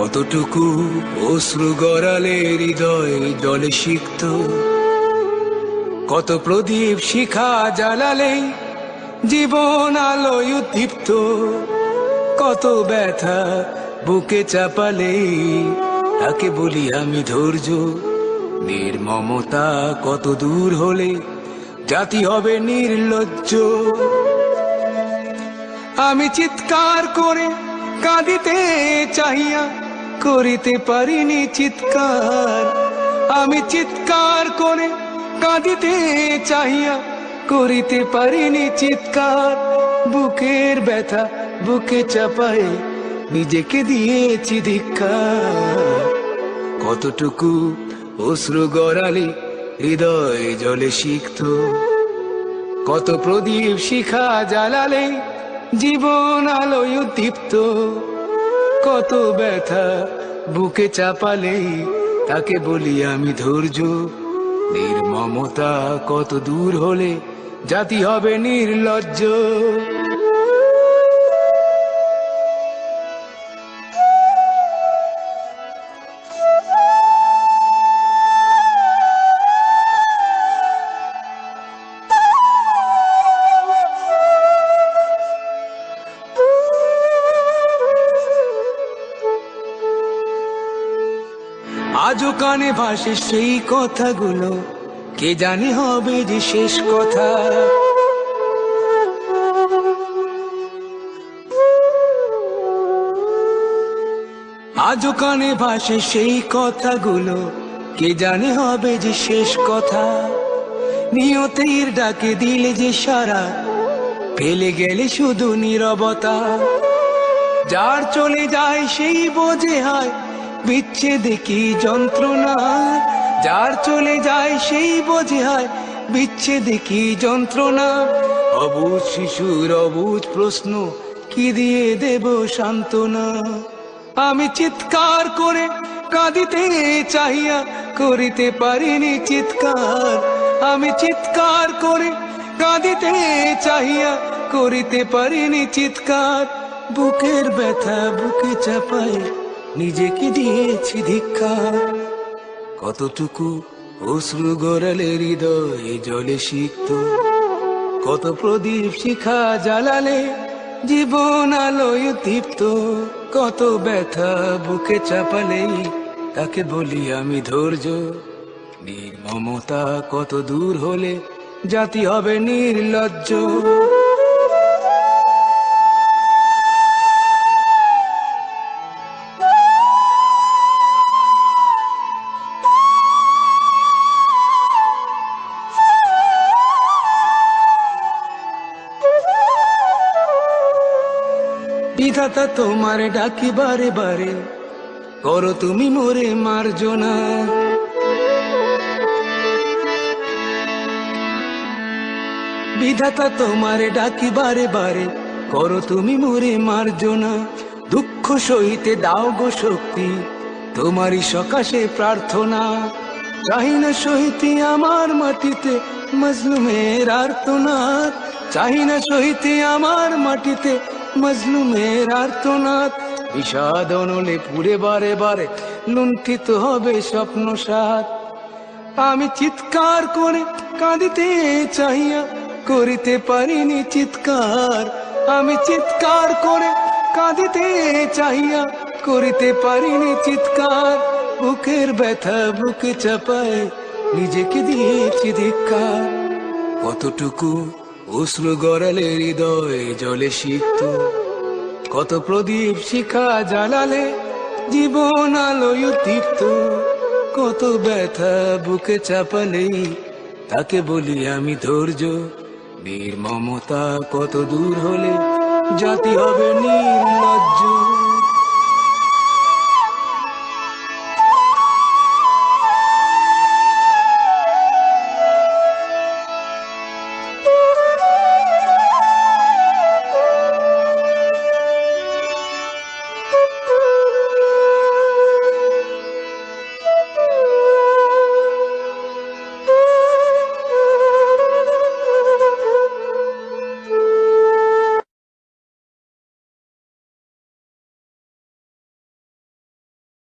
কতটুকু অশ্রু গড়ালে হৃদয় জলে সিক্ত, কত প্রদীপ শিখা জ্বালালে জীবন আলোয় উদ্দীপ্ত, কত ব্যথা বুকে চাপালে তাকে বলি আমি ধৈর্য। নির্মমতা কত দূর হলে জাতি হবে নির্লজ্জ। আমি চিৎকার করে কাঁদিতে চাহিয়া করিতে পারিনি চিৎকার, আমি চিৎকার করে কাঁদিতে চাহিয়া করিতে পারিনি চিৎকার। বুকের ব্যথা বুকে চাপায়ে নিজেকে দিয়েছি ধিক্কার। কতটুকু অশ্রু গড়ালে হৃদয় জলে সিক্ত, কত প্রদীপ শিখা জ্বালালে জীবন আলোয় উদ্দীপ্ত, কত ব্যথা বুকে চাপালে তাকে বলি আমি ধৈর্য। নির্মমতা কত দূর হলে জাতি হবে নির্লজ্জ। আজও কানে ভাসে সেই কথাগুলো, কে জানি হবে যে শেষ কথা। আজও কানে ভাসে সেই কথাগুলো, কে জানি হবে যে শেষ কথা। নিয়তির ডাকে দিলে যে সারা, ফেলে গেলে শুধু নীরবতা। যার চলে যায় সেই বোঝে হয় বিচ্ছেদে কি যন্ত্রণা, যার চলে যায় সেই বোঝে হয় বিচ্ছেদে কি যন্ত্রণা। অবুঝ শিশুর অবুঝ প্রশ্ন, কি দিয়ে দেব সান্ত্বনা। আমি চিৎকার করে কাঁদিতে চাহিয়া করিতে পারিনি চিৎকার, আমি চিৎকার করে কাঁদিতে চাহিয়া করিতে পারিনি চিৎকার। বুকের ব্যথা বুকে চাপায় নিজেকে দিয়েছি ধিক্কার। কতটুকু অশ্রু গড়ালে হৃদয় জলে সিক্ত, কত প্রদীপ শিখা জ্বালালে জীবন আলোয় উদ্দীপ্ত, কত ব্যথা বুকে চাপালে তাকে বলি আমি ধৈর্য। নির্মমতা কত দূর হলে জাতি হবে নির্লজ্জ। বিধাতা তোমার ডাকি বারে বারে, করো তুমি মোরে মার্জনা। বিধাতা তোমার ডাকি বারে বারে, করো তুমি মোরে মার্জনা। দুঃখ সহিতে দাও গো শক্তি, তোমারই সকাশে প্রার্থনা। চাহি না সহিতে আমার মাটিতে মজলুমের আর্তনাদ, চাহি না সহিতে আমার মাটিতে মজলুমের আর্তনাদ। বিষাদ অনলে পুড়ে বারে বারে লুণ্ঠিত হবে স্বপ্ন সাথ। আমি চিৎকার করে কাঁদিতে চাহিয়া করিতে পারিনি চিৎকার, আমি চিৎকার করে কাঁদিতে চাহিয়া করিতে পারিনি চিৎকার। বুকের ব্যথা বুকে চাপায় নিজেকে দিয়েছি ধিক্কার। কতটুকু অশ্রু গড়ালে হৃদয় জলে সিক্ত, কত প্রদীপ শিখা জ্বালালে জীবন আলোয় উদ্দীপ্ত, কত ব্যথা বুকে চাপালে তাকে বলি আমি ধৈর্য। নির্মমতা কত দূর হলে জাতি হবে